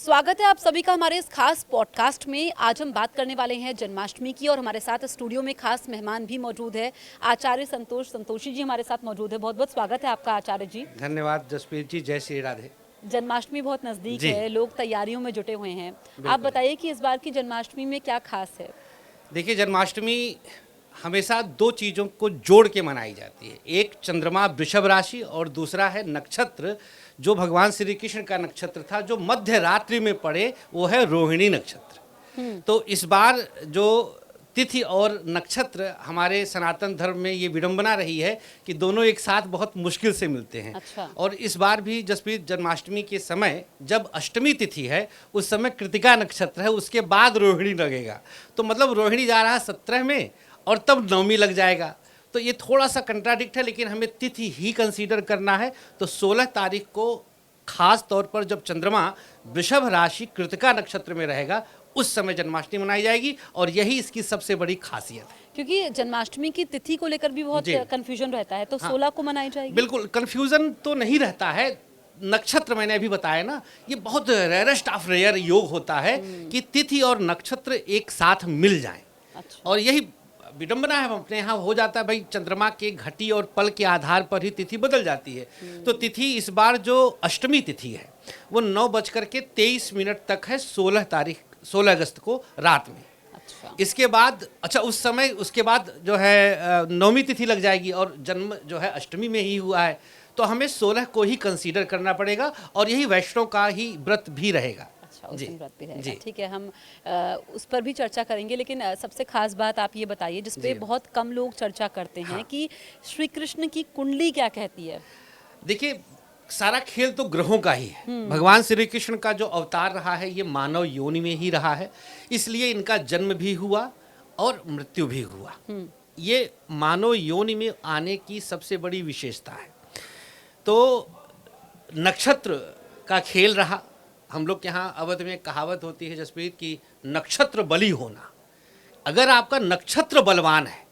स्वागत है आप सभी का हमारे इस खास पॉडकास्ट में। आज हम बात करने वाले हैं जन्माष्टमी की और हमारे साथ स्टूडियो में खास मेहमान भी मौजूद है। आचार्य संतोषी जी हमारे साथ मौजूद है। बहुत बहुत स्वागत है आपका आचार्य जी। धन्यवाद जसप्रीत जी। जय श्री राधे। जन्माष्टमी बहुत नज़दीक जी है, लोग तैयारियों में जुटे हुए हैं। आप बिल्कुल। बताइए कि इस बार की जन्माष्टमी में क्या खास है। देखिए, जन्माष्टमी हमेशा दो चीज़ों को जोड़ के मनाई जाती है। एक चंद्रमा वृषभ राशि और दूसरा है नक्षत्र जो भगवान श्री कृष्ण का नक्षत्र था, जो मध्य रात्रि में पड़े, वो है रोहिणी नक्षत्र। तो इस बार जो तिथि और नक्षत्र हमारे सनातन धर्म में ये विडंबना रही है कि दोनों एक साथ बहुत मुश्किल से मिलते हैं। अच्छा। और इस बार भी जसप्रीत जन्माष्टमी के समय जब अष्टमी तिथि है, उस समय कृतिका नक्षत्र है, उसके बाद रोहिणी लगेगा। तो मतलब रोहिणी जा रहा है 17 में और तब नवमी लग जाएगा। तो ये थोड़ा सा कंट्राडिक्ट है, लेकिन हमें तिथि ही कंसीडर करना है। तो 16 तारीख को खास तौर पर जब चंद्रमा वृषभ राशि कृतिका नक्षत्र में रहेगा, उस समय जन्माष्टमी मनाई जाएगी और यही इसकी सबसे बड़ी खासियत है। क्योंकि जन्माष्टमी की तिथि को लेकर भी बहुत जी। कंफ्यूजन रहता है, तो हाँ। 16 को मनाई जाएगी। बिल्कुल, कन्फ्यूज़न तो नहीं रहता है। नक्षत्र मैंने अभी बताया ना, ये बहुत रेयरेस्ट ऑफ रेयर योग होता है कि तिथि और नक्षत्र एक साथ मिल जाएं। अच्छा। और यही विडंबना है अपने यहाँ हो जाता है भाई, चंद्रमा के घटी और पल के आधार पर ही तिथि बदल जाती है। तो तिथि इस बार जो अष्टमी तिथि है वो 9:23 तक है, 16 अगस्त को रात में। अच्छा। इसके बाद उस समय उसके बाद जो है नवमी तिथि लग जाएगी और जन्म जो है अष्टमी में ही हुआ है। तो हमें 16 को ही कंसीडर करना पड़ेगा और यही वैष्णव का ही व्रत भी रहेगा। अच्छा, उस जी दिन व्रत भी रहेगा। जी ठीक है, हम उस पर भी चर्चा करेंगे, लेकिन सबसे खास बात आप ये बताइए जिसपे जी। बहुत कम लोग चर्चा करते हैं हाँ। कि श्री कृष्ण की कुंडली क्या कहती है। देखिए, सारा खेल तो ग्रहों का ही है। भगवान श्री कृष्ण का जो अवतार रहा है ये मानव योनि में ही रहा है, इसलिए इनका जन्म भी हुआ और मृत्यु भी हुआ। ये मानव योनि में आने की सबसे बड़ी विशेषता है। तो नक्षत्र का खेल रहा। हम लोग के यहाँ अवध में कहावत होती है जसप्रीत की, नक्षत्र बली होना। अगर आपका नक्षत्र बलवान है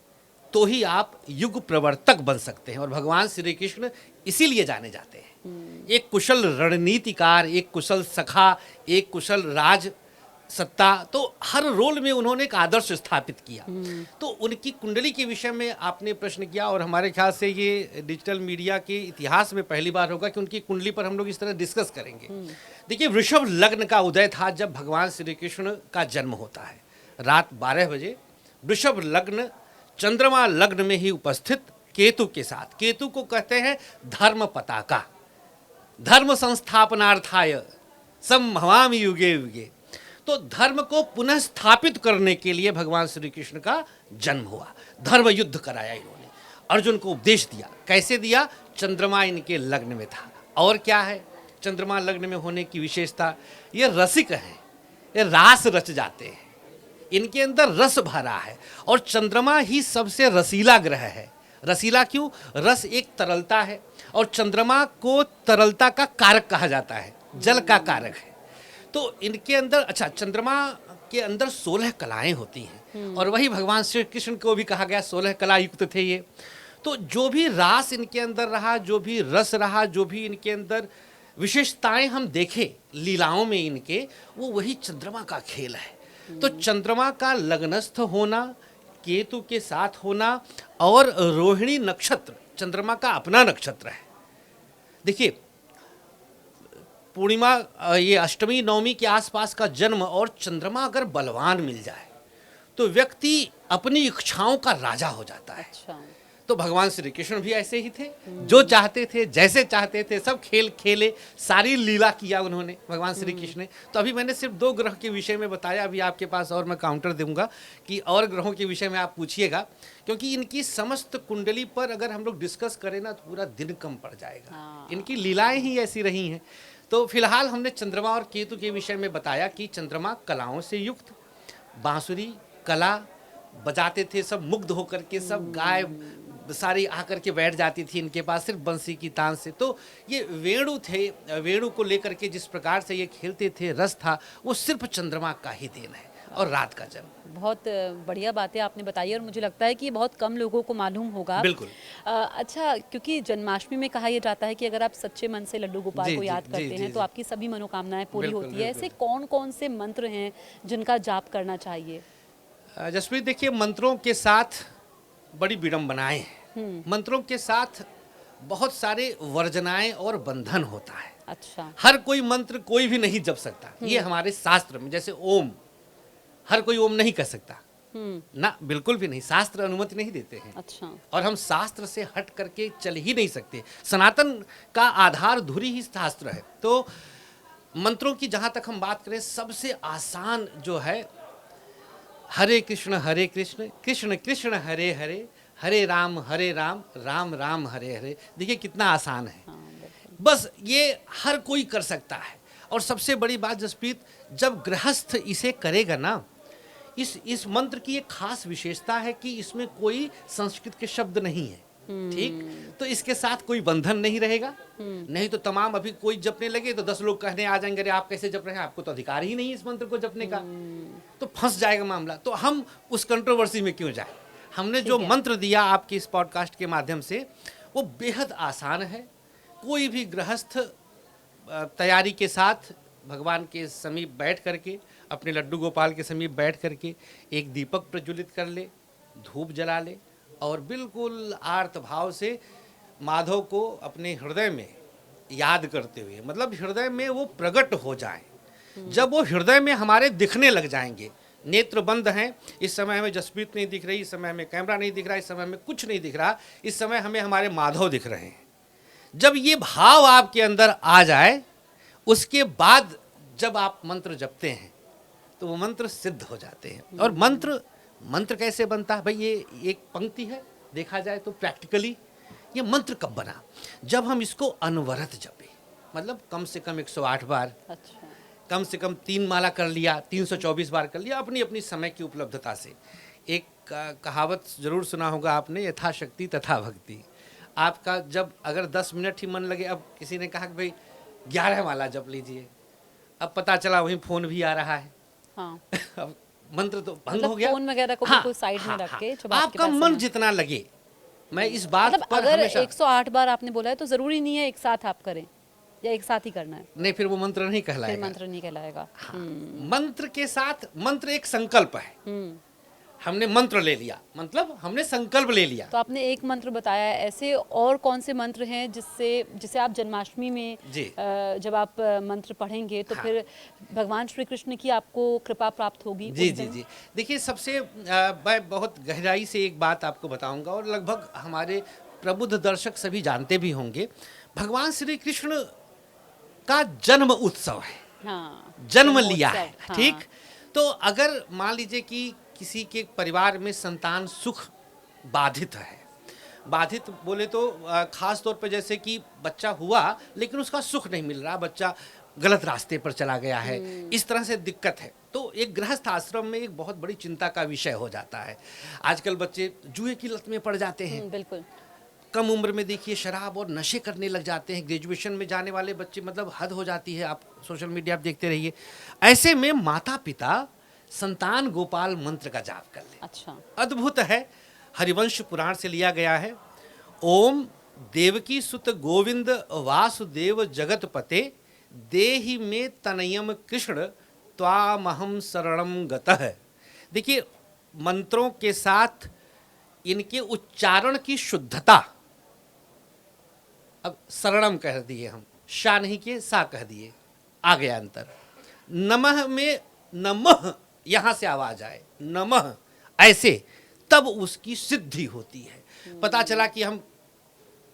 तो ही आप युग प्रवर्तक बन सकते हैं, और भगवान श्री कृष्ण इसीलिए जाने जाते हैं। एक कुशल रणनीतिकार, एक कुशल सखा, एक कुशल राज सत्ता, तो हर रोल में उन्होंने एक आदर्श स्थापित किया। तो उनकी कुंडली के विषय में आपने प्रश्न किया, और हमारे ख्याल से ये डिजिटल मीडिया के इतिहास में पहली बार होगा कि उनकी कुंडली पर हम लोग इस तरह डिस्कस करेंगे। देखिए, वृषभ लग्न का उदय था जब भगवान श्री कृष्ण का जन्म होता है। रात 12 बजे वृषभ लग्न, चंद्रमा लग्न में ही उपस्थित केतु के साथ। केतु को कहते हैं धर्म पताका, धर्म संस्थापनार्थाय संभवामि युगे युगे। तो धर्म को पुनः स्थापित करने के लिए भगवान श्री कृष्ण का जन्म हुआ। धर्म युद्ध कराया इन्होंने, अर्जुन को उपदेश दिया। कैसे दिया? चंद्रमा इनके लग्न में था। और क्या है चंद्रमा लग्न में होने की विशेषता? ये रसिक हैं, ये रास रच जाते हैं, इनके अंदर रस भरा है। और चंद्रमा ही सबसे रसीला ग्रह है। रसीला क्यों? रस एक तरलता है, और चंद्रमा को तरलता का कारक कहा जाता है, जल का कारक है। तो इनके अंदर चंद्रमा के अंदर 16 कलाएं होती हैं, और वही भगवान श्री कृष्ण को भी कहा गया 16 कला युक्त थे ये। तो जो भी रास इनके अंदर रहा, जो भी रस रहा, जो भी इनके अंदर विशेषताएं हम देखें लीलाओं में इनके, वो वही चंद्रमा का खेल है। तो चंद्रमा का लग्नस्थ होना, केतु के साथ होना, और रोहिणी नक्षत्र चंद्रमा का अपना नक्षत्र है। देखिए, पूर्णिमा, ये अष्टमी नवमी के आसपास का जन्म और चंद्रमा अगर बलवान मिल जाए तो व्यक्ति अपनी इच्छाओं का राजा हो जाता है। अच्छा। तो भगवान श्री कृष्ण भी ऐसे ही थे, जो चाहते थे, जैसे चाहते थे, सब खेल खेले, सारी लीला किया उन्होंने भगवान श्री कृष्ण ने। तो अभी मैंने सिर्फ 2 ग्रह के विषय में बताया, अभी आपके पास और मैं काउंटर दूंगा कि और ग्रहों के विषय में आप पूछिएगा, क्योंकि इनकी समस्त कुंडली पर अगर हम लोग डिस्कस करें ना तो पूरा दिन कम पड़ जाएगा। इनकी लीलाएं ही ऐसी रही हैं। तो फिलहाल हमने चंद्रमा और केतु के विषय में बताया कि चंद्रमा कलाओं से युक्त, बांसुरी कला बजाते थे, सब मुग्ध होकर के, सब गाय सारी आकर के बैठ जाती थी इनके पास सिर्फ बंसी की तान से। तो ये वेणु थे, वेणु को लेकर के जिस प्रकार से ये खेलते थे, रस था, वो सिर्फ चंद्रमा का ही देन है। और रात का जन्म। बहुत बढ़िया बातें आपने बताई और मुझे लगता है कि ये बहुत कम लोगों को मालूम होगा। बिल्कुल। अच्छा, क्योंकि जन्माष्टमी में कहा यह जाता है कि अगर आप सच्चे मन से लड्डू गोपाल जी को जी याद जी करते जी हैं तो जी। आपकी सभी मनोकामनाएं पूरी बिल्कुल होती है। ऐसे बिल्कुल। कौन कौन से मंत्र हैं जिनका जाप करना चाहिए? जसप्रीत देखिए, मंत्रों के साथ बड़ी विडंबनाएं हैं। मंत्रों के साथ बहुत सारे वर्जनाएं और बंधन होता है। अच्छा। हर कोई मंत्र कोई भी नहीं जप सकता। ये हमारे शास्त्र में, जैसे ओम, हर कोई ओम नहीं कर सकता ना, बिल्कुल भी नहीं, शास्त्र अनुमति नहीं देते हैं। अच्छा। और हम शास्त्र से हट करके चल ही नहीं सकते। सनातन का आधार धुरी ही शास्त्र है। तो मंत्रों की जहां तक हम बात करें, सबसे आसान जो है, हरे कृष्ण कृष्ण कृष्ण हरे हरे, हरे राम राम राम हरे हरे। देखिए कितना आसान है। हाँ, बिल्कुल। बस ये हर कोई कर सकता है। और सबसे बड़ी बात जसप्रीत, जब गृहस्थ इसे करेगा ना, इस मंत्र की एक खास विशेषता है कि इसमें कोई संस्कृत के शब्द नहीं है। ठीक, तो इसके साथ कोई बंधन नहीं रहेगा। नहीं तो तमाम अभी कोई जपने लगे तो 10 लोग कहने आ जाएंगे, अरे आप कैसे जप रहे हैं, आपको तो अधिकार ही नहीं है इस मंत्र को जपने का। तो फंस जाएगा मामला। तो हम उस कंट्रोवर्सी में क्यों जाए। हमने जो मंत्र दिया आपके इस पॉडकास्ट के माध्यम से, वो बेहद आसान है। कोई भी गृहस्थ तैयारी के साथ भगवान के समीप बैठ करके, अपने लड्डू गोपाल के समीप बैठ करके एक दीपक प्रज्वलित कर ले, धूप जला ले और बिल्कुल आर्त भाव से माधव को अपने हृदय में याद करते हुए, मतलब हृदय में वो प्रकट हो जाए। जब वो हृदय में हमारे दिखने लग जाएंगे, नेत्र बंद हैं, इस समय हमें जसप्रीत नहीं दिख रही, इस समय हमें कैमरा नहीं दिख रहा, इस समय हमें कुछ नहीं दिख रहा, इस समय हमें हमारे माधव दिख रहे हैं। जब ये भाव आपके अंदर आ जाए, उसके बाद जब आप मंत्र जपते हैं तो वो मंत्र सिद्ध हो जाते हैं। और मंत्र कैसे बनता है भाई, ये एक पंक्ति है, देखा जाए तो प्रैक्टिकली ये मंत्र कब बना, जब हम इसको अनवरत जपे, मतलब कम से कम 108 बार, अच्छा। कम से कम 3 माला कर लिया, 324 बार कर लिया, अपनी अपनी समय की उपलब्धता से। एक कहावत जरूर सुना होगा आपने, यथाशक्ति तथा भक्ति। आपका जब अगर 10 मिनट ही मन लगे, अब किसी ने कहा कि भाई 11 माला जप लीजिए, अब पता चला वहीं फोन भी आ रहा है। हाँ। अब मंत्र तो भंग मतलब हो गया। फोन वगैरह को बिल्कुल साइड में रख के जब आपके आपका पास मन समय- जितना लगे, मैं इस बात मतलब पर अगर हमेशा 108 बार आपने बोला है तो जरूरी नहीं है एक साथ आप करें, या एक साथ ही करना है, नहीं, फिर वो मंत्र नहीं फिर कहलाएगा। मंत्र नहीं कहलाएगा। मंत्र के साथ, मंत्र एक संकल्प है। हमने मंत्र ले लिया, मतलब हमने संकल्प ले लिया। तो आपने एक मंत्र बताया है, ऐसे और कौन से मंत्र हैं जिसे आप जन्माष्टमी में जी। जब आप मंत्र पढ़ेंगे तो हाँ। फिर भगवान श्री कृष्ण की आपको कृपा प्राप्त होगी जी उस जी दिन? जी। देखिए, सबसे मैं बहुत गहराई से एक बात आपको बताऊंगा और लगभग हमारे प्रबुद्ध दर्शक सभी जानते भी होंगे। भगवान श्री कृष्ण का जन्म उत्सव है। हाँ, जन्म लिया है। जन्मोत्सव, हाँ। ठीक, तो अगर मान लीजिए कि किसी के परिवार में संतान सुख बाधित है, बाधित बोले तो खास तौर पर जैसे कि बच्चा हुआ लेकिन उसका सुख नहीं मिल रहा, बच्चा गलत रास्ते पर चला गया है, इस तरह से दिक्कत है, तो एक गृहस्थ आश्रम में एक बहुत बड़ी चिंता का विषय हो जाता है। आजकल बच्चे जुए की लत में पड़ जाते हैं। बिल्कुल। कम उम्र में देखिए शराब और नशे करने लग जाते हैं। ग्रेजुएशन में जाने वाले बच्चे, मतलब हद हो जाती है। आप सोशल मीडिया आप देखते रहिए। ऐसे में माता पिता संतान गोपाल मंत्र का जाप कर ले। अच्छा। अद्भुत है, हरिवंश पुराण से लिया गया है। ओम देवकी सुत गोविंद वासुदेव जगतपते, देहि में तनयम कृष्ण त्वामहम शरणम गतः। देखिए, मंत्रों के साथ इनके उच्चारण की शुद्धता, अब शरणम कह दिए हम, शा नहीं किए, सा कह दिए, आ गया अंतर। नमः में नमः यहां से आवाज आए, नमः ऐसे, तब उसकी सिद्धि होती है। पता चला कि हम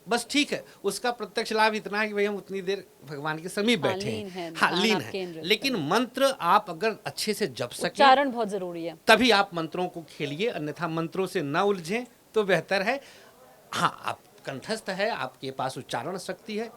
बस ठीक है, उसका प्रत्यक्ष लाभ इतना है कि भाई हम उतनी देर भगवान के समीप बैठे हैं। हाँ, लीन है। लेकिन मंत्र आप अगर अच्छे से जप सकें, उच्चारण बहुत जरूरी है, तभी आप मंत्रों को खेलिए, अन्यथा मंत्रों से न उलझें तो बेहतर है। हाँ, आप कंठस्थ है, आपके पास उच्चारण शक्ति है,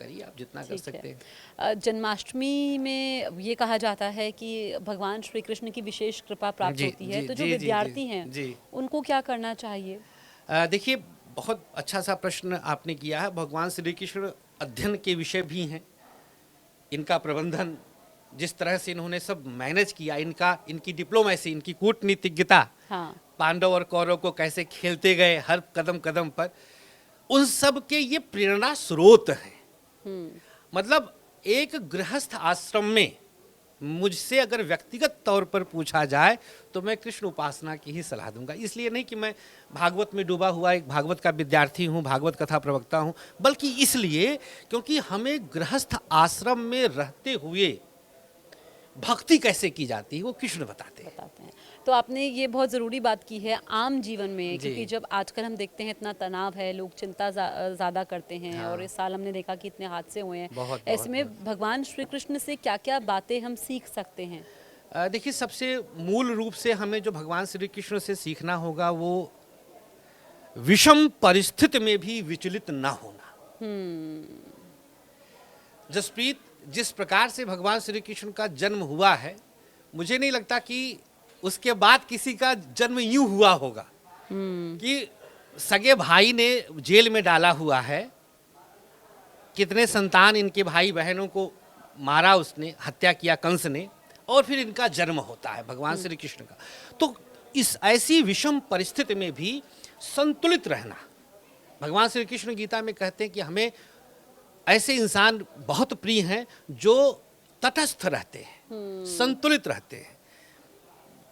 करिए आप जितना कर सकते हैं। जन्माष्टमी में ये कहा जाता है कि भगवान श्री कृष्ण की विशेष कृपा प्राप्त जी, होती है, जी, तो जो जी, जी, विद्यार्थी जी, हैं जी। उनको क्या करना चाहिए? देखिए, बहुत अच्छा सा प्रश्न आपने किया है। भगवान श्री कृष्ण अध्ययन के विषय भी हैं, इनका प्रबंधन जिस तरह से इन्होंने सब मैनेज किया, इनकी डिप्लोमेसी, इनकी कूटनीतिज्ञता, हाँ। पांडव और कौरव को कैसे खेलते गए हर कदम कदम पर, उन सब के ये प्रेरणा स्रोत हैं। मतलब एक गृहस्थ आश्रम में मुझसे अगर व्यक्तिगत तौर पर पूछा जाए तो मैं कृष्ण उपासना की ही सलाह दूंगा। इसलिए नहीं कि मैं भागवत में डूबा हुआ एक भागवत का विद्यार्थी हूँ, भागवत कथा प्रवक्ता हूँ, बल्कि इसलिए क्योंकि हमें गृहस्थ आश्रम में रहते हुए भक्ति कैसे की जाती है वो कृष्ण बताते हैं। तो आपने ये बहुत ज़रूरी बात की है आम जीवन में, जी। क्योंकि जब आजकल हम देखते हैं इतना तनाव है, लोग चिंता ज़्यादा करते हैं। हाँ। और इस साल हमने देखा कि इतने हादसे हुए हैं। बहुत, ऐसे बहुत, में भगवान श्री कृष्ण से क्या क्या बातें हम सीख सकते हैं? देखिए, सबसे मूल रूप से हमें जो भगवान श्री कृष्ण से सीखना होगा वो विषम परिस्थिति में भी विचलित ना होना। जसप्रीत, जिस प्रकार से भगवान श्री कृष्ण का जन्म हुआ है, मुझे नहीं लगता कि उसके बाद किसी का जन्म यूं हुआ होगा कि सगे भाई ने जेल में डाला हुआ है, कितने संतान इनके भाई बहनों को मारा उसने, हत्या किया कंस ने, और फिर इनका जन्म होता है भगवान श्री कृष्ण का। तो इस ऐसी विषम परिस्थिति में भी संतुलित रहना, भगवान श्री कृष्ण गीता में कहते हैं कि हमें ऐसे इंसान बहुत प्रिय हैं जो तटस्थ रहते हैं, संतुलित रहते हैं।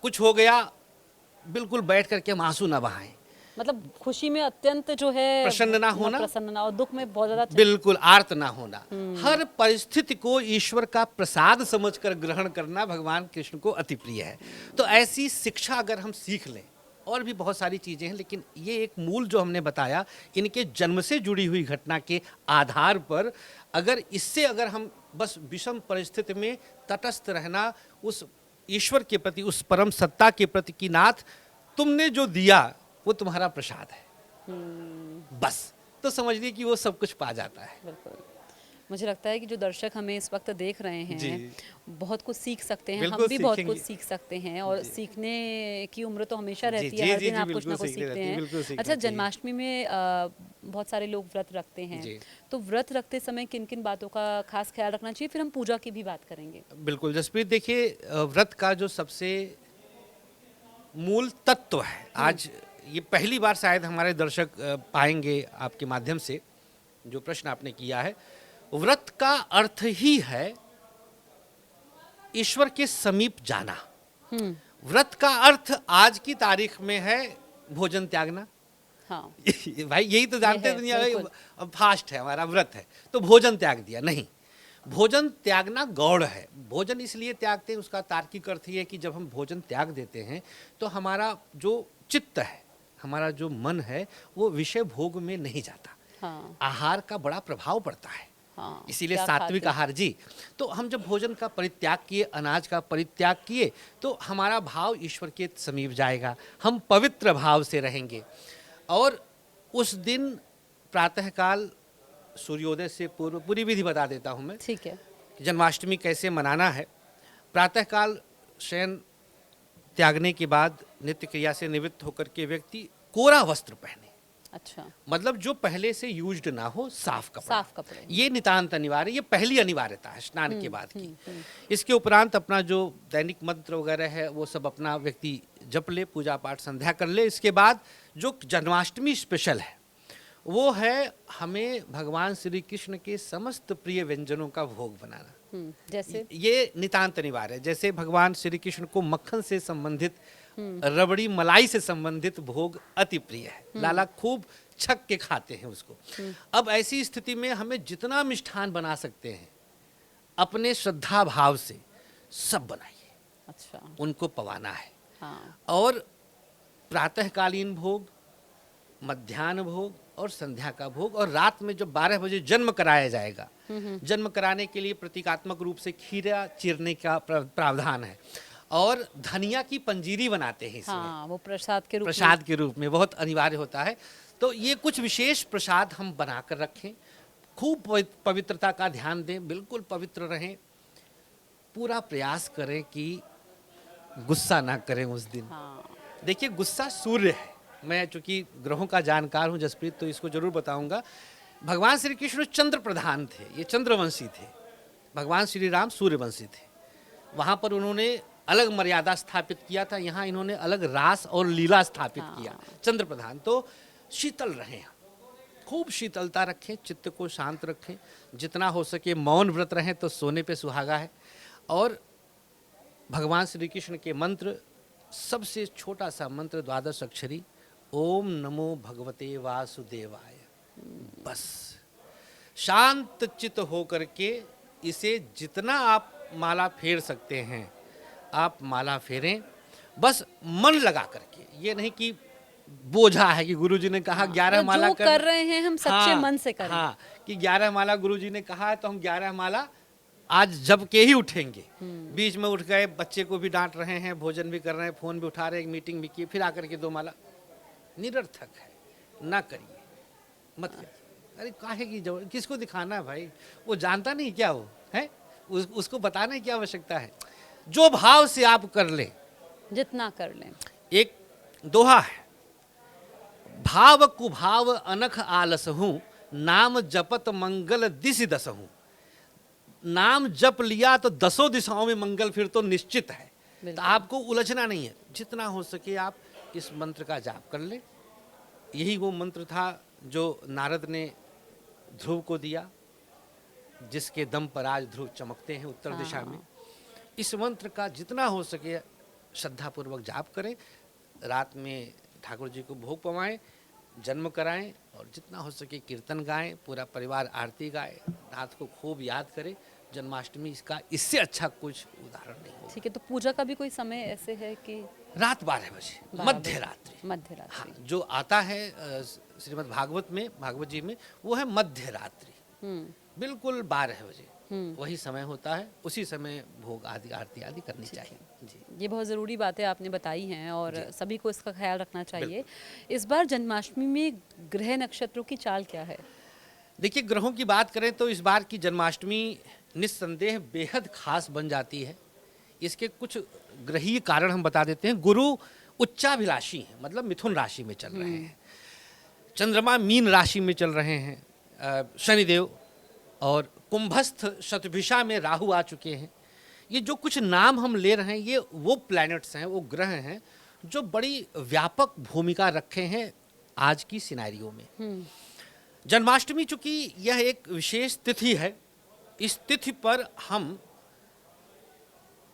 कुछ हो गया, बिल्कुल बैठ करके हम आंसू ना बहाएं, मतलब खुशी में अत्यंत जो है प्रसन्न ना होना, प्रसन्न ना, और दुख में बहुत ज़्यादा बिल्कुल आर्त ना होना। हर परिस्थिति को ईश्वर का प्रसाद समझकर ग्रहण करना भगवान कृष्ण को अति प्रिय है। तो ऐसी शिक्षा अगर हम सीख लें, और भी बहुत सारी चीज़ें हैं, लेकिन ये एक मूल जो हमने बताया, इनके जन्म से जुड़ी हुई घटना के आधार पर अगर इससे अगर हम बस विषम परिस्थिति में तटस्थ रहना, उस ईश्वर के प्रति, उस परम सत्ता के प्रति कि नाथ तुमने जो दिया वो तुम्हारा प्रसाद है, बस, तो समझिए कि वो सब कुछ पा जाता है। बिल्कुल। मुझे लगता है कि जो दर्शक हमें इस वक्त देख रहे हैं बहुत कुछ सीख सकते हैं, हम बिल्कुल भी बहुत सीखेंगे। कुछ सीख सकते हैं, और सीखने की उम्र तो हमेशा रहती जी, है, हर जी, दिन जी, आप कुछ बिल्कुल ना कुछ सीखने सीखते रहती है, बिल्कुल हैं। सीखना अच्छा, चाहिए। जन्माष्टमी में बहुत सारे लोग व्रत रखते हैं, जी। तो व्रत रखते समय किन किन बातों का खास ख्याल रखना चाहिए? फिर हम पूजा की भी बात करेंगे। बिल्कुल जसप्रीत, देखिए व्रत का जो सबसे मूल तत्व है, आज ये पहली बार शायद हमारे दर्शक पाएंगे आपके माध्यम से जो प्रश्न आपने किया है। व्रत का अर्थ ही है ईश्वर के समीप जाना। व्रत का अर्थ आज की तारीख में है भोजन त्यागना। हाँ। भाई यही तो जानते हैं है, दुनिया, बिल्कुल। अब फास्ट है हमारा, व्रत है तो भोजन त्याग दिया, नहीं। भोजन त्यागना गौड़ है। भोजन इसलिए त्यागते हैं, उसका तार्किक अर्थ ये है कि जब हम भोजन त्याग देते हैं तो हमारा जो चित्त है, हमारा जो मन है, वो विषय भोग में नहीं जाता। हाँ। आहार का बड़ा प्रभाव पड़ता है। हाँ, इसीलिए क्या सात्विक खाते हैं? आहार जी। तो हम जब भोजन का परित्याग किए, अनाज का परित्याग किए, तो हमारा भाव ईश्वर के समीप जाएगा, हम पवित्र भाव से रहेंगे। और उस दिन प्रातःकाल सूर्योदय से पूर्व, पूरी विधि बता देता हूँ मैं, ठीक है। जन्माष्टमी कैसे मनाना है। प्रातःकाल शयन त्यागने के बाद नित्य क्रिया से निवृत्त होकर के व्यक्ति कोरा वस्त्र पहने, अच्छा, मतलब जो पहले से यूज्ड ना हो, साफ कपड़ा। साफ कपड़े। ये नितांत अनिवार्य, ये पहली अनिवार्यता है स्नान के बाद की। इसके उपरांत अपना जो दैनिक मंत्र वगैरह है वो सब अपना व्यक्ति जप ले, पूजा पाठ संध्या कर ले। इसके बाद जो जन्माष्टमी स्पेशल है वो है हमें भगवान श्री कृष्ण के समस्त प्रिय व्यंजनों का भोग बनाना। जैसे ये नितांत अनिवार्य है। जैसे भगवान श्री कृष्ण को मक्खन से संबंधित, रबड़ी मलाई से संबंधित भोग अति प्रिय है। लाला खूब छक के खाते हैं उसको। अब ऐसी स्थिति में हमें जितना मिष्ठान बना सकते हैं अपने श्रद्धा भाव से सब बनाइए, अच्छा, उनको पवाना है। हाँ। और प्रातःकालीन भोग, मध्याह्न भोग और संध्या का भोग, और रात में जब 12 बजे जन्म कराया जाएगा, जन्म कराने के लिए प्रतीकात्मक रूप से खीरा चीरने का प्रावधान है, और धनिया की पंजीरी बनाते हैं इसमें। हाँ, वो प्रसाद के रूप में। प्रसाद के रूप में बहुत अनिवार्य होता है। तो ये कुछ विशेष प्रसाद हम बनाकर रखें, खूब पवित्रता का ध्यान दें, बिल्कुल पवित्र रहें, पूरा प्रयास करें कि गुस्सा ना करें उस दिन। हाँ। देखिए, गुस्सा सूर्य है। मैं चूंकि ग्रहों का जानकार हूँ जसप्रीत, तो इसको जरूर बताऊंगा। भगवान श्री कृष्ण चंद्र प्रधान थे, ये चंद्रवंशी थे। भगवान श्री राम सूर्यवंशी थे। वहाँ पर उन्होंने अलग मर्यादा स्थापित किया था, यहाँ इन्होंने अलग रास और लीला स्थापित किया। चंद्र प्रधान तो शीतल रहें, खूब शीतलता रखें, चित्त को शांत रखें, जितना हो सके मौन व्रत रहें तो सोने पे सुहागा है। और भगवान श्री कृष्ण के मंत्र, सबसे छोटा सा मंत्र 12 अक्षरी, ओम नमो भगवते वासुदेवाय, बस शांत चित्त होकर के इसे जितना आप माला फेर सकते हैं आप माला फेरें, बस मन लगा करके। ये नहीं कि बोझा है कि गुरुजी ने कहा 11 माला जो कर रहे हैं हम सच्चे मन से करें। हाँ, कि 11 माला गुरुजी ने कहा है तो हम 11 माला आज जब के ही उठेंगे। बीच में उठ गए, बच्चे को भी डांट रहे हैं, भोजन भी कर रहे हैं, फोन भी उठा रहे हैं, मीटिंग भी की, फिर आकर के 2 माला, निरर्थक है, ना करिए, मत करिए। अरे काहे की जरूरत, किसको दिखाना है भाई, वो जानता नहीं क्या वो है, उसको बताने की आवश्यकता है। जो भाव से आप कर ले, जितना कर लें। एक दोहा है, भाव कुभाव अनख आलस हूँ, नाम जपत मंगल दिशि दस हूँ। नाम जप लिया तो 10 दिशाओं में मंगल फिर तो निश्चित है। तो आपको उलझना नहीं है, जितना हो सके आप इस मंत्र का जाप कर ले। यही वो मंत्र था जो नारद ने ध्रुव को दिया, जिसके दम पर आज ध्रुव चमकते हैं उत्तर दिशा में। इस मंत्र का जितना हो सके श्रद्धापूर्वक जाप करें, रात में ठाकुर जी को भोग पवाएं, जन्म कराएं, और जितना हो सके कीर्तन गाएं, पूरा परिवार आरती गाए, रात को खूब याद करें। जन्माष्टमी इसका इससे अच्छा कुछ उदाहरण नहीं होगा। ठीक है, तो पूजा का भी कोई समय ऐसे है कि रात 12 बजे, मध्य रात्रि। मध्यरात्रि। हाँ, जो आता है श्रीमद् भागवत में, भागवत जी में, वो है मध्य रात्रि, बिल्कुल 12 बजे वही समय होता है। उसी समय भोग आदि आरती आदि करनी चाहिए। जी, ये बहुत ज़रूरी बातें आपने बताई हैं और सभी को इसका ख्याल रखना चाहिए। इस बार जन्माष्टमी में ग्रह नक्षत्रों की चाल क्या है? देखिए, ग्रहों की बात करें तो इस बार की जन्माष्टमी निस्संदेह बेहद खास बन जाती है। इसके कुछ ग्रहीय कारण हम बता देते हैं। गुरु उच्चाभिलाषी हैं, मतलब मिथुन राशि में चल रहे हैं। चंद्रमा मीन राशि में चल रहे हैं। शनिदेव और कुंभस्थ शतभिषा में राहु आ चुके हैं। ये जो कुछ नाम हम ले रहे हैं, ये वो प्लैनेट्स हैं, वो ग्रह हैं जो बड़ी व्यापक भूमिका रखे हैं आज की सिनेरियो में। जन्माष्टमी चूंकि यह एक विशेष तिथि है, इस तिथि पर हम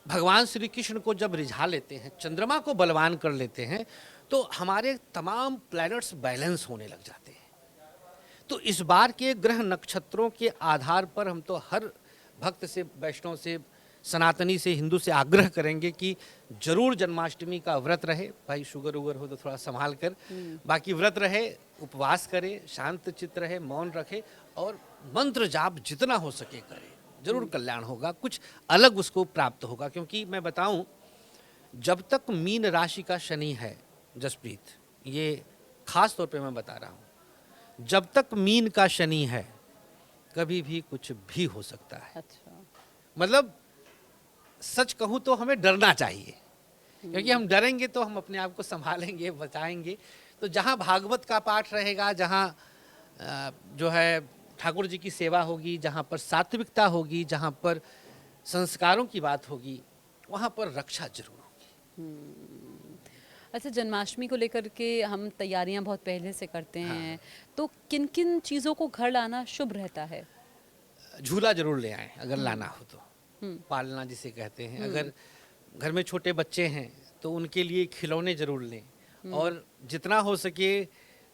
भगवान श्री कृष्ण को जब रिझा लेते हैं, चंद्रमा को बलवान कर लेते हैं, तो हमारे तमाम प्लैनेट्स बैलेंस होने लग जाते हैं। तो इस बार के ग्रह नक्षत्रों के आधार पर हम तो हर भक्त से, वैष्णव से, सनातनी से, हिंदू से आग्रह करेंगे कि जरूर जन्माष्टमी का व्रत रहे। भाई शुगर उगर हो तो थोड़ा संभाल कर, बाकी व्रत रहे, उपवास करे, शांत चित्त रहे, मौन रखे और मंत्र जाप जितना हो सके करे, जरूर कल्याण होगा, कुछ अलग उसको प्राप्त होगा। क्योंकि मैं बताऊं, जब तक मीन राशि का शनि है जसप्रीत, ये खास तौर पे मैं बता रहा हूं, जब तक मीन का शनि है कभी भी कुछ भी हो सकता है। अच्छा। मतलब सच कहूं तो हमें डरना चाहिए, क्योंकि हम डरेंगे तो हम अपने आप को संभालेंगे, बचाएंगे। तो जहां भागवत का पाठ रहेगा, जहां जो है ठाकुर जी की सेवा होगी, जहां पर सात्विकता होगी, जहां पर संस्कारों की बात होगी, वहां पर रक्षा जरूर होगी। अच्छा, जन्माष्टमी को लेकर के हम तैयारियां बहुत पहले से करते हैं, तो किन किन चीज़ों को घर लाना शुभ रहता है? झूला जरूर ले आएं अगर लाना हो तो, पालना जिसे कहते हैं। अगर घर में छोटे बच्चे हैं तो उनके लिए खिलौने जरूर लें, और जितना हो सके,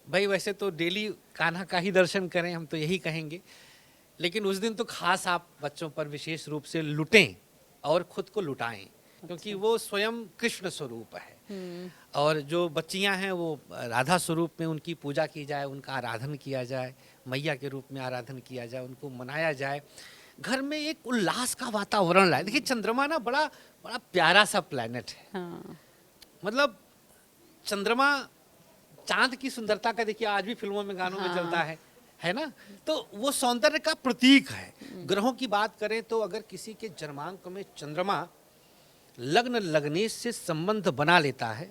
भाई वैसे तो डेली कान्हा का ही दर्शन करें, हम तो यही कहेंगे, लेकिन उस दिन तो खास आप बच्चों पर विशेष रूप से लुटें और खुद को लुटाएं, क्योंकि वो स्वयं कृष्ण स्वरूप है। और जो बच्चियां हैं वो राधा स्वरूप में उनकी पूजा की जाए, उनका आराधन किया जाए, मैया के रूप में आराधन किया जाए, उनको मनाया जाए, घर में एक उल्लास का वातावरण लाए। देखिए, चंद्रमा ना बड़ा बड़ा प्यारा सा प्लैनेट है। हाँ। मतलब चंद्रमा चांद की सुंदरता का, देखिए आज भी फिल्मों में, गानों में चलता है ना, तो वो सौंदर्य का प्रतीक है। ग्रहों की बात करें तो अगर किसी के जन्मांक में चंद्रमा लग्न लगनेश से संबंध बना लेता है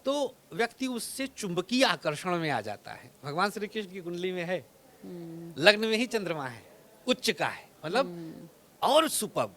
तो व्यक्ति उससे चुंबकीय आकर्षण में आ जाता है। भगवान श्री कृष्ण की कुंडली में है, लग्न में ही चंद्रमा है, उच्च का है, मतलब और सुपर्ब,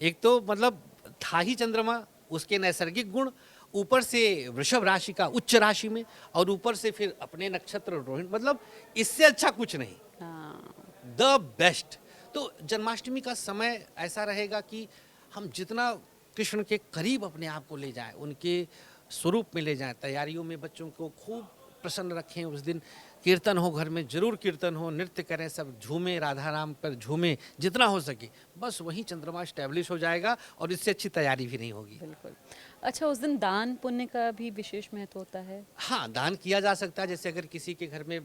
एक तो मतलब था ही चंद्रमा, उसके नैसर्गिक गुण, ऊपर से वृषभ राशि का उच्च राशि में, और ऊपर से फिर अपने नक्षत्र रोहिणी, मतलब इससे अच्छा कुछ नहीं, हाँ, द बेस्ट। तो जन्माष्टमी का समय ऐसा रहेगा कि हम जितना कृष्ण के करीब अपने आप को ले जाएं, उनके स्वरूप में ले जाएं, तैयारियों में बच्चों को खूब प्रसन्न रखें। उस दिन कीर्तन हो, घर में जरूर कीर्तन हो, नृत्य करें, सब झूमें, राधा राम पर झूमें जितना हो सके, बस वहीं चंद्रमा स्टैब्लिश हो जाएगा और इससे अच्छी तैयारी भी नहीं होगी। बिल्कुल। अच्छा, उस दिन दान पुण्य का भी विशेष महत्व होता है? हाँ, दान किया जा सकता है। जैसे अगर किसी के घर में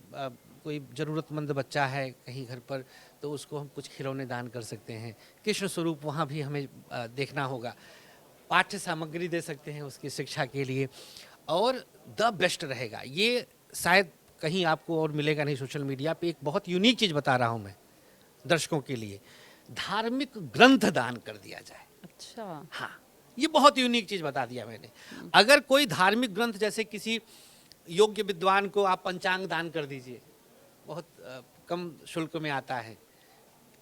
कोई ज़रूरतमंद बच्चा है कहीं घर पर, तो उसको हम कुछ खिलौने दान कर सकते हैं। कृष्ण स्वरूप वहाँ भी हमें देखना होगा। पाठ्य सामग्री दे सकते हैं उसकी शिक्षा के लिए, और द बेस्ट रहेगा। ये शायद कहीं आपको और मिलेगा नहीं सोशल मीडिया पे। एक बहुत यूनिक चीज़ बता रहा हूँ मैं दर्शकों के लिए, धार्मिक ग्रंथ दान कर दिया जाए। अच्छा। हाँ, ये बहुत यूनिक चीज बता दिया मैंने। अगर कोई धार्मिक ग्रंथ, जैसे किसी योग्य विद्वान को आप पंचांग दान कर दीजिए, बहुत कम शुल्क में आता है।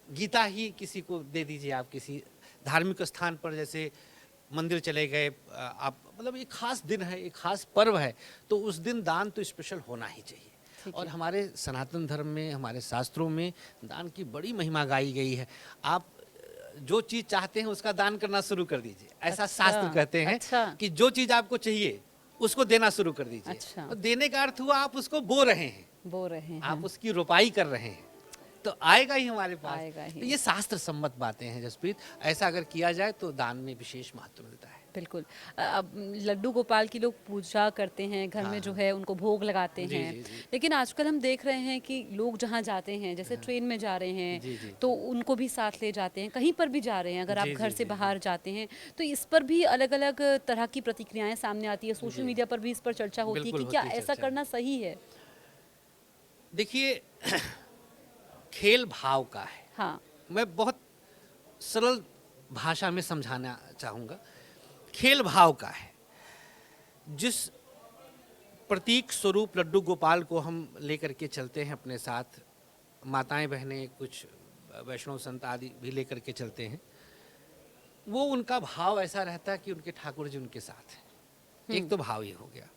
गीता ही किसी को दे दीजिए आप, किसी धार्मिक स्थान पर, जैसे मंदिर चले गए आप, मतलब एक खास दिन है, एक खास पर्व है, तो उस दिन दान तो स्पेशल होना ही चाहिए। और हमारे सनातन धर्म में, हमारे शास्त्रों में दान की बड़ी महिमा गाई गई है। आप जो चीज चाहते हैं उसका दान करना शुरू कर दीजिए, ऐसा शास्त्र कहते हैं। अच्छा। कि जो चीज आपको चाहिए उसको देना शुरू कर दीजिए। अच्छा। और देने का अर्थ हुआ आप उसको बो रहे हैं, बो रहे हैं। आप उसकी रोपाई कर रहे हैं, तो आएगा ही हमारे पास। आएगा ही। तो ये शास्त्र सम्मत बातें हैं जसप्रीत। ऐसा अगर किया जाए तो दान में विशेष महत्व मिलता है। बिल्कुल। अब लड्डू गोपाल की लोग पूजा करते हैं, घर में जो है उनको भोग लगाते जी, हैं। जी, जी। लेकिन आजकल हम देख रहे हैं कि लोग जहाँ जाते हैं, जैसे ट्रेन में जा रहे हैं, जी, जी। तो उनको भी साथ ले जाते हैं, कहीं पर भी जा रहे हैं, अगर आप जी, घर जी, से जी, बाहर जाते हैं, तो इस पर भी अलग अलग तरह की प्रतिक्रियाएं सामने आती है। सोशल मीडिया पर भी इस पर चर्चा होती है बिल्कुल कि क्या होती है ऐसा चर्चा। करना सही है? देखिए, खेल भाव का है। हाँ। मैं बहुत सरल भाषा में समझाना चाहूँगा। खेल भाव का है। जिस प्रतीक स्वरूप लड्डू गोपाल को हम लेकर के चलते हैं अपने साथ, माताएं बहनें, कुछ वैष्णव संत आदि भी लेकर के चलते हैं, वो उनका भाव ऐसा रहता है कि उनके ठाकुर जी उनके साथ हैं। एक तो भाव ये हो गया।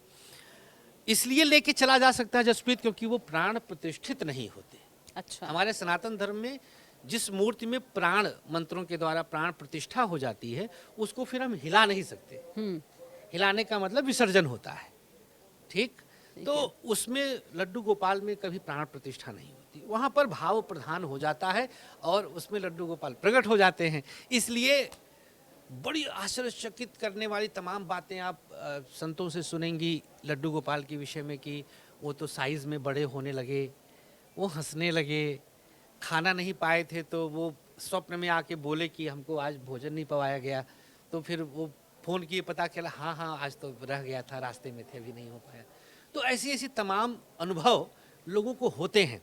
इसलिए लेके चला जा सकता है जसप्रीत, क्योंकि वो प्राण प्रतिष्ठित नहीं होते। अच्छा। हमारे सनातन धर्म में जिस मूर्ति में प्राण मंत्रों के द्वारा प्राण प्रतिष्ठा हो जाती है, उसको फिर हम हिला नहीं सकते। हिलाने का मतलब विसर्जन होता है, ठीक? तो उसमें लड्डू गोपाल में कभी प्राण प्रतिष्ठा नहीं होती, वहाँ पर भाव प्रधान हो जाता है और उसमें लड्डू गोपाल प्रकट हो जाते हैं। इसलिए बड़ी आश्चर्यचकित करने वाली तमाम बातें आप संतों से सुनेंगी लड्डू गोपाल के विषय में, कि वो तो साइज़ में बड़े होने लगे, वो हंसने लगे, खाना नहीं पाए थे तो वो स्वप्न में आके बोले कि हमको आज भोजन नहीं पवाया गया, तो फिर वो फ़ोन किए, पता चला हाँ हाँ आज तो रह गया था, रास्ते में थे, अभी नहीं हो पाया। तो ऐसी ऐसी तमाम अनुभव लोगों को होते हैं।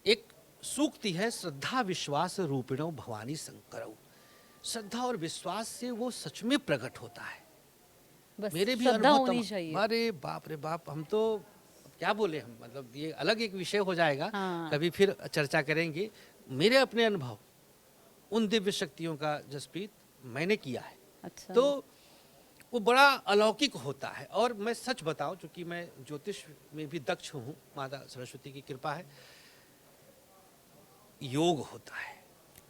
एक सूक्ति है, श्रद्धा विश्वास रूपिणो भवानी शंकरौ। श्रद्धा और विश्वास से वो सच में प्रकट होता है। बस मेरे भी श्रद्धा अनुभव होनी चाहिए। अरे बाप रे बाप, हम तो क्या बोले, हम मतलब ये अलग एक विषय हो जाएगा। हाँ। कभी फिर चर्चा करेंगे। मेरे अपने अनुभव उन दिव्य शक्तियों का जसप्रीत मैंने किया है। अच्छा। तो वो बड़ा अलौकिक होता है। और मैं सच बताऊं, चूंकि मैं ज्योतिष में भी दक्ष हूँ, माता सरस्वती की कृपा है, योग होता है।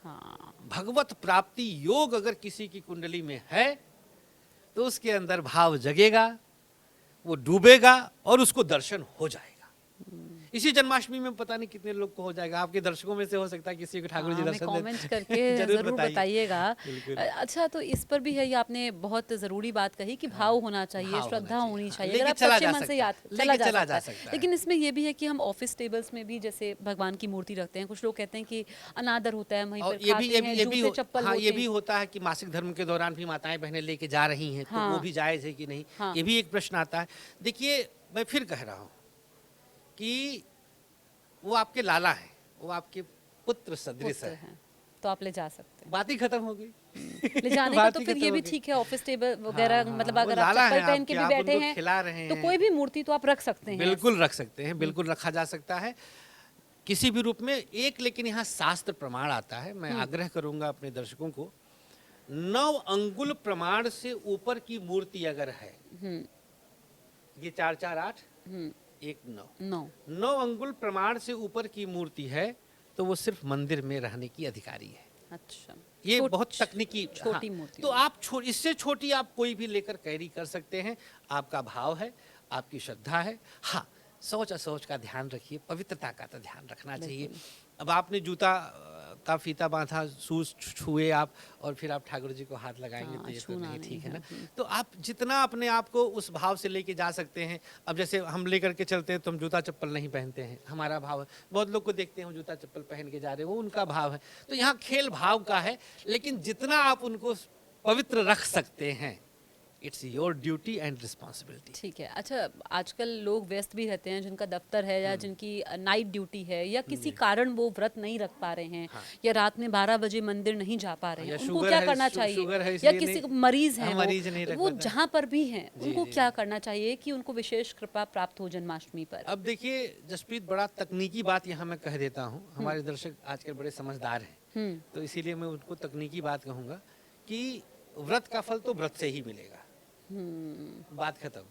हाँ। भगवत प्राप्ति योग अगर किसी की कुंडली में है तो उसके अंदर भाव जगेगा, वो डूबेगा और उसको दर्शन हो जाएगा। इसी जन्माष्टमी में पता नहीं कितने लोग को हो जाएगा। आपके दर्शकों में से हो सकता है किसी को ठाकुर जी हमें दर्शन कमेंट करके जरूर ज़रूर बताइएगा। बिल्कुल। अच्छा, तो इस पर भी है, ये आपने बहुत ज़रूरी बात कही कि भाव होना चाहिए, भाव होना श्रद्धा चाहिए, होनी हाँ। चाहिए। लेके अगर आप चला सच्चे जा मन से सकता याद है, चला लेके चला जा जा सकता सकता है। है। लेकिन इसमें ये भी है कि हम ऑफिस टेबल्स में भी जैसे भगवान की मूर्ति रखते हैं, कुछ लोग कहते हैं कि अनादर होता है, वहीं और पर खाते हैं, जूते चप्पल हाँ, होते ये भी हैं। होता है कि मासिक धर्म के दौरान भी माताएं बहनें लेके जा रही हैं, तो हाँ। वो भी जायज़ है कि नहीं, हाँ। ये भी एक प्रश्न आता है। देखिए, मैं फिर कह रहा हूँ कि वो आपके लाला हैं, वो आपके पुत्र सदृश पुत्र है, हैं, तो आप ले जा सकते हैं। बात ही खत्म हो गई। ले जाने का बात तो ही फिर खत्म ये हो भी गई। ठीक है, ऑफिस टेबल वगैरह, हाँ, मतलब वो अगर आप लाला चप्पल हैं पहन के आपके, भी आप बैठे उनको हैं खिला रहे तो हैं। कोई भी मूर्ति तो आप रख सकते हैं। बिल्कुल रख सकते हैं, बिल्कुल रखा जा सकता है किसी भी रूप में। एक लेकिन यहाँ शास्त्र प्रमाण आता है, मैं आग्रह करूंगा अपने दर्शकों को 9 अंगुल प्रमाण से ऊपर की मूर्ति अगर है, ये 4 4 8 1 9 9 9 अंगुल प्रमाण से ऊपर की मूर्ति है तो वो सिर्फ मंदिर में रहने की अधिकारी है। अच्छा, ये बहुत तकनीकी छोटी हाँ, मूर्ति तो आप इससे छोटी आप कोई भी लेकर कैरी कर सकते हैं। आपका भाव है, आपकी श्रद्धा है। हाँ, सोच असोच का ध्यान रखिए, पवित्रता का तो ध्यान रखना चाहिए। अब आपने जूता का फीता बांधा, शूज छुए आप और फिर आप ठाकुर जी को हाथ लगाएंगे तो ये तो नहीं ठीक है ना। तो आप जितना अपने आप को उस भाव से लेके जा सकते हैं। अब जैसे हम लेकर के चलते हैं तो हम जूता चप्पल नहीं पहनते हैं, हमारा भाव है। बहुत लोग को देखते हैं वो जूता चप्पल पहन के जा रहे हैं, वो उनका भाव है। तो यहाँ खेल भाव का है, लेकिन जितना आप उनको पवित्र रख सकते हैं, it's your duty and responsibility. ठीक है। अच्छा, आजकल लोग व्यस्त भी रहते हैं, जिनका दफ्तर है या जिनकी नाइट ड्यूटी है या किसी कारण वो व्रत नहीं रख पा रहे हैं, या रात में 12 बजे मंदिर नहीं जा पा रहे हैं, उनको क्या करना चाहिए? या किसी मरीज है वो जहाँ पर भी हैं, उनको क्या करना चाहिए कि उनको विशेष कृपा प्राप्त हो जन्माष्टमी पर? अब देखिए जसप्रीत, बड़ा तकनीकी बात यहाँ मैं कह देता हूँ। हमारे दर्शक आजकल बड़े समझदार हैं, तो इसीलिए मैं उनको तकनीकी बात कहूँगा कि व्रत का फल तो व्रत से ही मिलेगा। बात खत्म।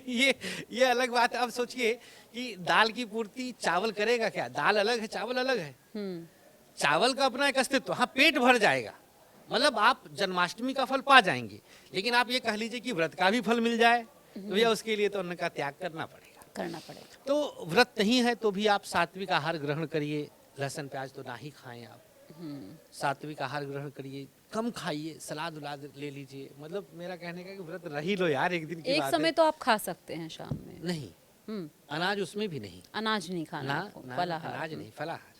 ये अलग बात है। अब सोचिए कि दाल की पूर्ति चावल करेगा क्या? दाल अलग है, चावल अलग है। चावल का अपना एक अस्तित्व, हाँ पेट भर जाएगा, मतलब आप जन्माष्टमी का फल पा जाएंगे। लेकिन आप ये कह लीजिए कि व्रत का भी फल मिल जाए तो भैया उसके लिए तो अन्न का त्याग करना पड़ेगा। तो व्रत नहीं है तो भी आप सात्विक आहार ग्रहण करिए। लहसुन प्याज तो ना ही खाएं आप। सात्विक आहार ग्रहण करिए, कम खाइए, सलाद उलाद ले लीजिए। मतलब मेरा कहने का कि व्रत रही लो यार, एक दिन की एक बात समय है। तो आप खा सकते हैं शाम में। नहीं, अनाज उसमें भी नहीं, अनाज नहीं खाना, फलाहार। अनाज नहीं, फलाहार।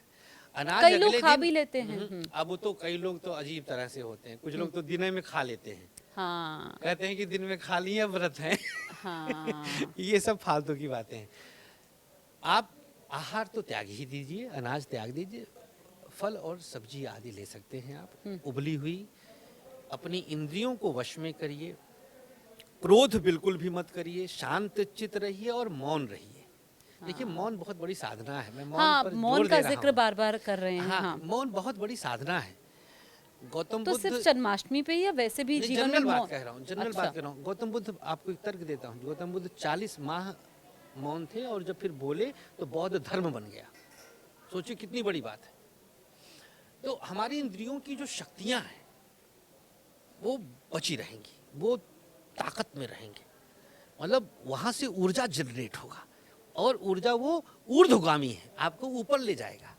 अनाज कई लोग खा भी लेते हैं। अब तो कई लोग तो अजीब तरह से होते हैं। कुछ लोग तो दिन में खा लेते हैं। हाँ, कहते हैं कि दिन में खा लिया व्रत है। हाँ। ये सब फालतू की बातें हैं। आप आहार तो त्याग ही दीजिए, अनाज त्याग दीजिए, फल और सब्जी आदि ले सकते हैं आप। उबली हुई अपनी इंद्रियों को वश में करिए, क्रोध बिल्कुल भी मत करिए, शांत चित रहिए और मौन रहिए। देखिए मौन बहुत बड़ी साधना है। मैं मौन पर मौन जोर का दे रहा जिक्र हूं। बार-बार कर रहे हैं। हाँ, मौन बहुत बड़ी साधना है। गौतम तो बुद्ध, सिर्फ जन्माष्टमी पे या वैसे भी जीवन में जनरल बात मौन? कह रहा हूँ, जनरल अच्छा। बात कर रहा हूँ। गौतम बुद्ध, आपको एक तर्क देता हूँ। गौतम बुद्ध 40 माह मौन थे और जब फिर बोले तो बौद्ध धर्म बन गया। सोचिए कितनी बड़ी बात है। तो हमारी इंद्रियों की जो शक्तियां हैं वो बची रहेंगी, वो ताकत में रहेंगे। मतलब वहां से ऊर्जा जनरेट होगा और ऊर्जा वो ऊर्ध्वगामी है, आपको ऊपर ले जाएगा,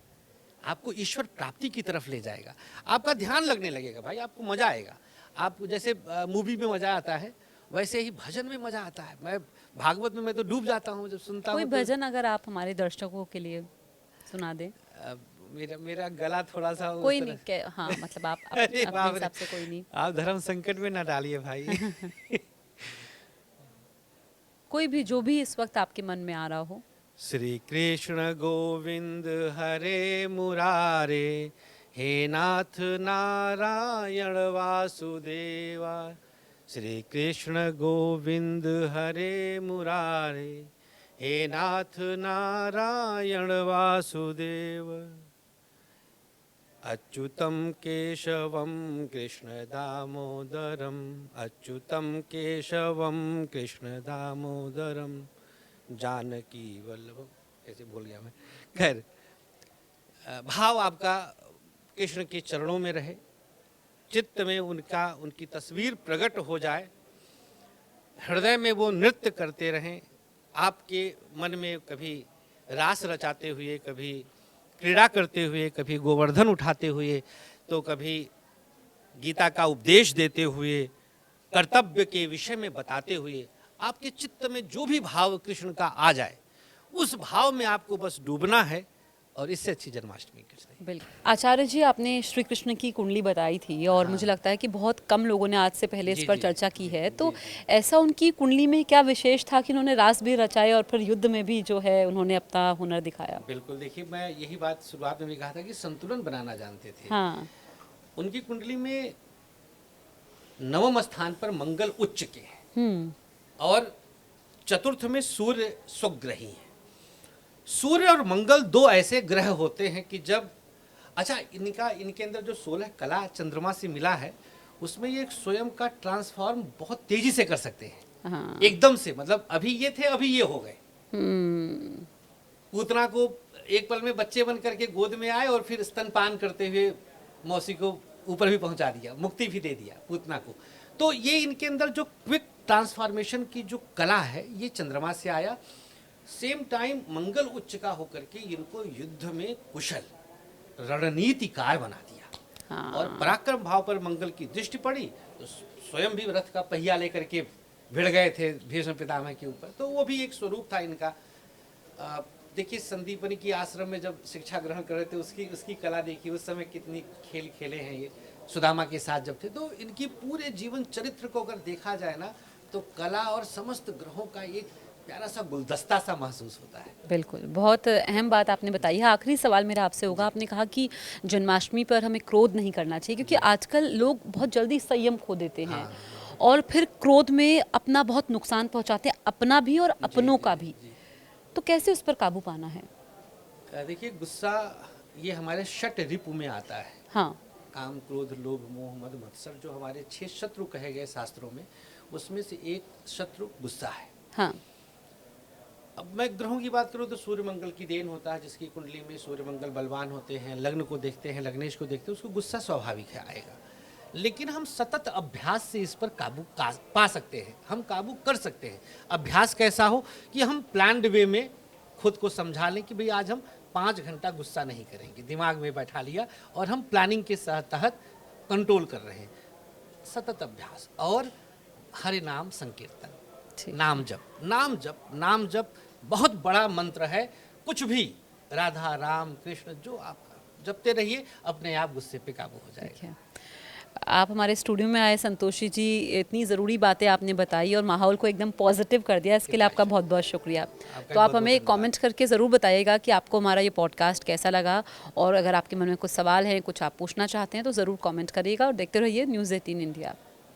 आपको ईश्वर प्राप्ति की तरफ ले जाएगा। आपका ध्यान लगने लगेगा भाई, आपको मजा आएगा। आपको जैसे मूवी में मजा आता है वैसे ही भजन में मजा आता है। मैं भागवत में मैं तो डूब जाता हूँ जब सुनता हूँ। कोई भजन अगर आप हमारे दर्शकों के लिए सुना दें। मेरा गला थोड़ा सा कोई नहीं, हाँ मतलब आप अपने हिसाब से कोई नहीं। आप धर्म संकट में ना डालिए भाई। कोई भी जो भी इस वक्त आपके मन में आ रहा हो। श्री कृष्ण गोविंद हरे मुरारे, हे नाथ नारायण वासुदेवा। श्री कृष्ण गोविंद हरे मुरारे, हे नाथ नारायण वासुदेव। अच्युतं केशवं कृष्ण दामोदरम, अच्युतं केशवं कृष्ण दामोदरम, जानकी वल्लभम। कैसे भूल गया मैं। खैर, भाव आपका कृष्ण के चरणों में रहे, चित्त में उनकी तस्वीर प्रकट हो जाए, हृदय में वो नृत्य करते रहें। आपके मन में कभी रास रचाते हुए, कभी क्रीड़ा करते हुए, कभी गोवर्धन उठाते हुए, तो कभी गीता का उपदेश देते हुए, कर्तव्य के विषय में बताते हुए, आपके चित्त में जो भी भाव कृष्ण का आ जाए उस भाव में आपको बस डूबना है। और इससे अच्छी जन्माष्टमी कुछ नहीं। बिल्कुल। आचार्य जी, आपने श्री कृष्ण की कुंडली बताई थी और मुझे लगता है कि बहुत कम लोगों ने आज से पहले इस पर चर्चा की है। तो ऐसा उनकी कुंडली में क्या विशेष था कि उन्होंने रास भी रचाए और फिर युद्ध में भी जो है उन्होंने अपना हुनर दिखाया? बिल्कुल, देखिए मैं यही बात शुरुआत में भी कहा था कि संतुलन बनाना जानते थे। हाँ। उनकी कुंडली में 9वें स्थान पर मंगल उच्च के हैं और चतुर्थ में सूर्य स्वग्रही है। सूर्य और मंगल दो ऐसे ग्रह होते हैं कि जब, अच्छा इनके अंदर जो 16 कला चंद्रमा से मिला है उसमें ये एक स्वयं का ट्रांसफॉर्म बहुत तेजी से कर सकते हैं। हाँ। एकदम से, मतलब अभी ये थे, अभी ये हो गए। हम्म। पूतना को एक पल में बच्चे बन करके गोद में आए और फिर स्तनपान करते हुए मौसी को ऊपर भी पहुंचा दिया, मुक्ति भी दे दिया पूतना को। तो ये इनके अंदर जो क्विक ट्रांसफॉर्मेशन की जो कला है, ये चंद्रमा से आया। सेम टाइम मंगल उच्च का होकर के इनको युद्ध में कुशल रणनीतिकार बना दिया। हाँ। और पराक्रम भाव पर मंगल की दृष्टि पड़ी तो स्वयं भी रथ का पहिया लेकर के भिड़ गए थे भीष्म पितामह के ऊपर। तो वो भी एक स्वरूप था इनका। देखिए संदीपनी की आश्रम में जब शिक्षा ग्रहण कर रहे थे, उसकी कला देखिए, उस समय कितनी खेल खेले हैं ये सुदामा के साथ जब थे। तो इनकी पूरे जीवन चरित्र को अगर देखा जाए ना, तो कला और समस्त ग्रहों का एक प्यारा सा गुलदस्ता सा महसूस होता है। बिल्कुल, बहुत अहम बात आपने बताई है। आखिरी सवाल मेरा आपसे होगा, आपने कहा कि जन्माष्टमी पर हमें क्रोध नहीं करना चाहिए, क्योंकि आजकल लोग बहुत जल्दी संयम खो देते हैं। हाँ। और फिर क्रोध में अपना बहुत नुकसान पहुंचाते हैं, अपना भी और अपनों का भी। तो कैसे उस पर काबू पाना है? देखिए गुस्सा ये हमारे षट रिपु में आता है। हाँ। काम, क्रोध, लोभ, मोह, मद, मत्सर, जो हमारे 6 शत्रु कहे गए शास्त्रों में, उसमें से एक शत्रु गुस्सा है। हाँ। अब मैं ग्रहों की बात करूं तो सूर्य मंगल की देन होता है, जिसकी कुंडली में सूर्य मंगल बलवान होते हैं, लग्न को देखते हैं, लग्नेश को देखते हैं, उसको गुस्सा स्वाभाविक है आएगा। लेकिन हम सतत अभ्यास से इस पर काबू पा सकते हैं, हम काबू कर सकते हैं। अभ्यास कैसा हो कि हम प्लान्ड वे में खुद को समझा लें कि भाई आज हम 5 घंटा गुस्सा नहीं करेंगे, दिमाग में बैठा लिया और हम प्लानिंग के तहत कंट्रोल कर रहे हैं। सतत अभ्यास और हरि नाम संकीर्तन, नाम जप, नाम जप, नाम जप बहुत बड़ा मंत्र है। कुछ भी राधा राम कृष्ण जो आपका जपते रहिए, अपने आप गुस्से पे काबू हो जाएगा। आप हमारे स्टूडियो में आए संतोषी जी, इतनी ज़रूरी बातें आपने बताई और माहौल को एकदम पॉजिटिव कर दिया, इसके लिए आपका बहुत बहुत शुक्रिया। तो आप हमें कमेंट करके ज़रूर बताइएगा कि आपको हमारा ये पॉडकास्ट कैसा लगा, और अगर आपके मन में कुछ सवाल है, कुछ आप पूछना चाहते हैं तो ज़रूर कमेंट करिएगा। और देखते रहिए न्यूज़ 18 इंडिया।